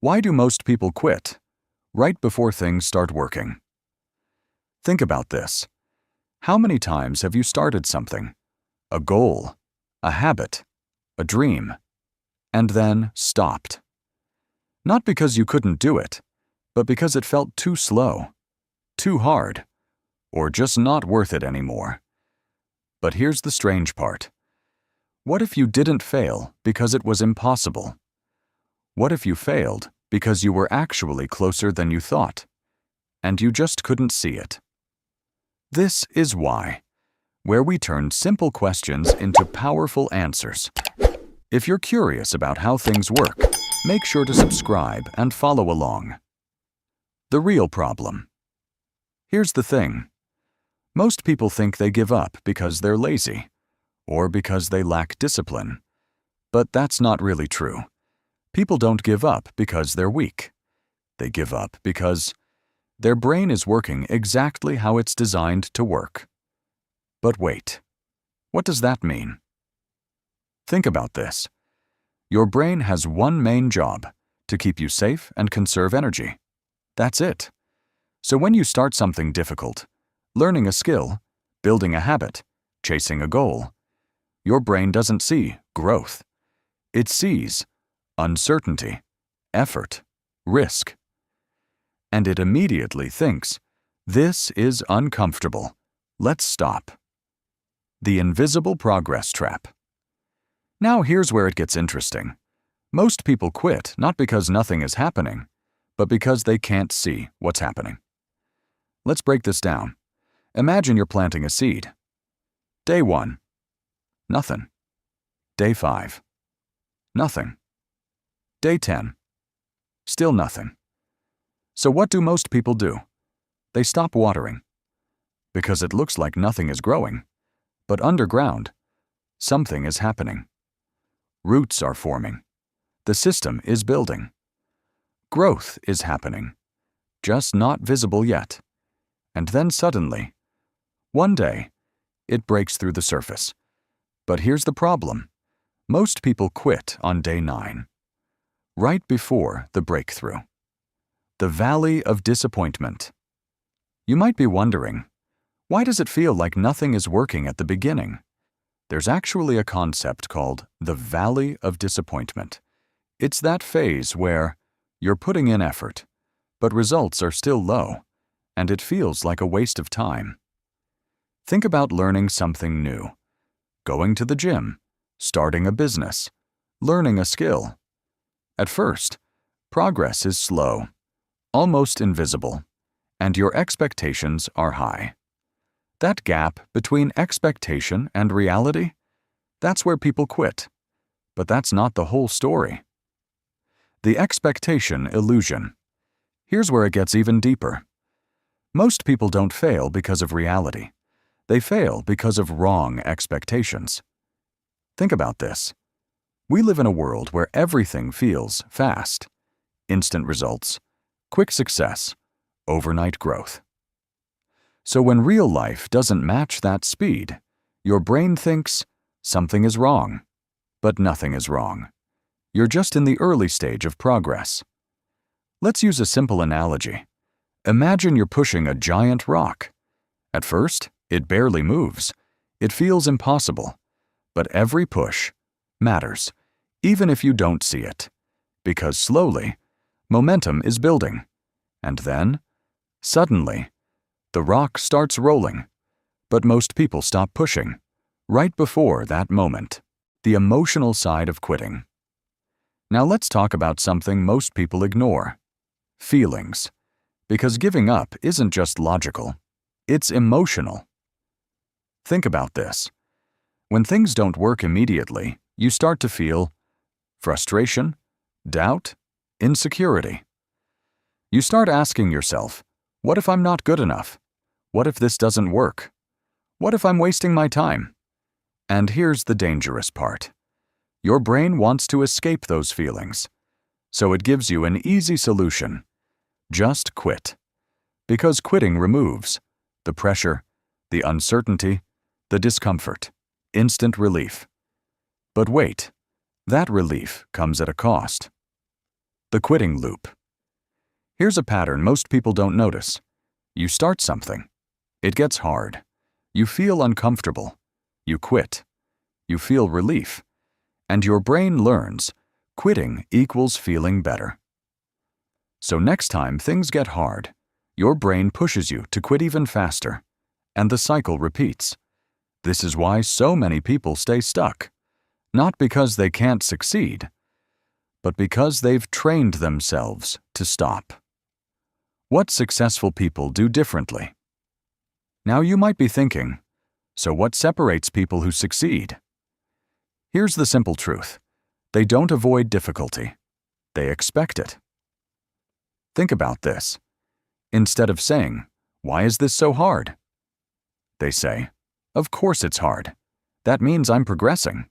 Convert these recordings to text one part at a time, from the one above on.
Why do most people quit right before things start working? Think about this. How many times have you started something, a goal, a habit, a dream, and then stopped? Not because you couldn't do it, but because it felt too slow, too hard, or just not worth it anymore. But here's the strange part. What if you didn't fail because it was impossible? What if you failed because you were actually closer than you thought, and you just couldn't see it? This is why, where we turn simple questions into powerful answers. If you're curious about how things work, make sure to subscribe and follow along. The real problem. Here's the thing. Most people think they give up because they're lazy, or because they lack discipline. But that's not really true. People don't give up because they're weak. They give up because their brain is working exactly how it's designed to work. But wait, what does that mean? Think about this. Your brain has one main job, to keep you safe and conserve energy. That's it. So when you start something difficult, learning a skill, building a habit, chasing a goal, your brain doesn't see growth. It sees uncertainty, effort, risk. And it immediately thinks, this is uncomfortable. Let's stop. The invisible progress trap. Now here's where it gets interesting. Most people quit not because nothing is happening, but because they can't see what's happening. Let's break this down. Imagine you're planting a seed. Day 1. Nothing. Day 5. Nothing. Day 10. Still nothing. So what do most people do? They stop watering. Because it looks like nothing is growing. But underground, something is happening. Roots are forming. The system is building. Growth is happening, just not visible yet. And then suddenly, one day, it breaks through the surface. But here's the problem. Most people quit on day 9, right before the breakthrough. The Valley of Disappointment. You might be wondering, why does it feel like nothing is working at the beginning? There's actually a concept called the Valley of Disappointment. It's that phase where you're putting in effort, but results are still low, and it feels like a waste of time. Think about learning something new, going to the gym, starting a business, learning a skill. At first, progress is slow, almost invisible, and your expectations are high. That gap between expectation and reality, that's where people quit. But that's not the whole story. The expectation illusion. Here's where it gets even deeper. Most people don't fail because of reality. They fail because of wrong expectations. Think about this. We live in a world where everything feels fast. Instant results, quick success, overnight growth. So when real life doesn't match that speed, your brain thinks something is wrong. But nothing is wrong. You're just in the early stage of progress. Let's use a simple analogy. Imagine you're pushing a giant rock. At first, it barely moves. It feels impossible. But every push matters, even if you don't see it. Because slowly, momentum is building. And then, suddenly, the rock starts rolling. But most people stop pushing, right before that moment. The emotional side of quitting. Now let's talk about something most people ignore. Feelings. Because giving up isn't just logical, it's emotional. Think about this. When things don't work immediately, you start to feel frustration, doubt, insecurity. You start asking yourself, what if I'm not good enough? What if this doesn't work? What if I'm wasting my time? And here's the dangerous part. Your brain wants to escape those feelings, so it gives you an easy solution. Just quit. Because quitting removes the pressure, the uncertainty, the discomfort, instant relief. But wait, that relief comes at a cost. The quitting loop. Here's a pattern most people don't notice. You start something. It gets hard. You feel uncomfortable. You quit. You feel relief. And your brain learns quitting equals feeling better. So next time things get hard, your brain pushes you to quit even faster, and the cycle repeats. This is why so many people stay stuck, not because they can't succeed, but because they've trained themselves to stop. What successful people do differently? Now you might be thinking, so what separates people who succeed? Here's the simple truth. They don't avoid difficulty. They expect it. Think about this. Instead of saying, "Why is this so hard?" they say, "Of course it's hard. That means I'm progressing."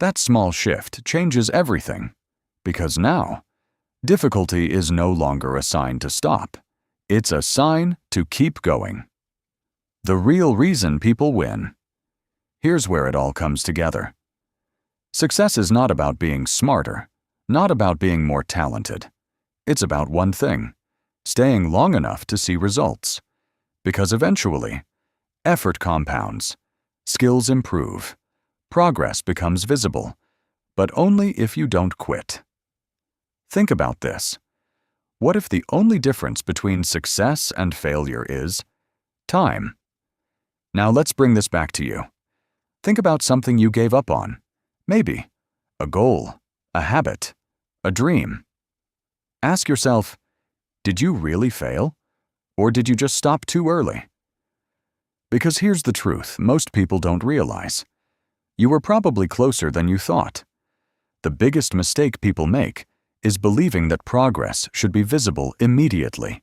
That small shift changes everything, because now, difficulty is no longer a sign to stop. It's a sign to keep going. The real reason people win. Here's where it all comes together. Success is not about being smarter, not about being more talented. It's about one thing: staying long enough to see results. Because eventually, effort compounds, skills improve, progress becomes visible, but only if you don't quit. Think about this. What if the only difference between success and failure is time? Now let's bring this back to you. Think about something you gave up on. Maybe a goal, a habit, a dream. Ask yourself, did you really fail? Or did you just stop too early? Because here's the truth most people don't realize. You were probably closer than you thought. The biggest mistake people make is believing that progress should be visible immediately.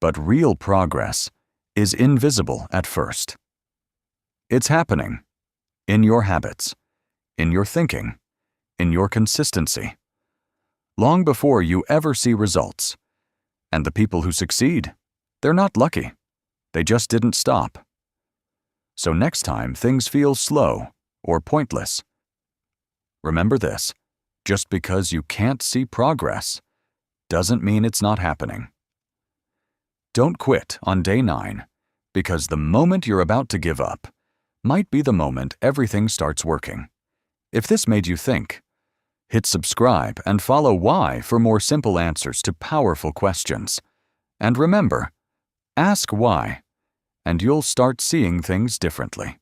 But real progress is invisible at first. It's happening in your habits, in your thinking, in your consistency, long before you ever see results. And the people who succeed, they're not lucky. They just didn't stop. So next time things feel slow or pointless, remember this: just because you can't see progress doesn't mean it's not happening. Don't quit on day 9, because the moment you're about to give up might be the moment everything starts working. If this made you think, hit subscribe and follow why for more simple answers to powerful questions. And remember, ask why, and you'll start seeing things differently.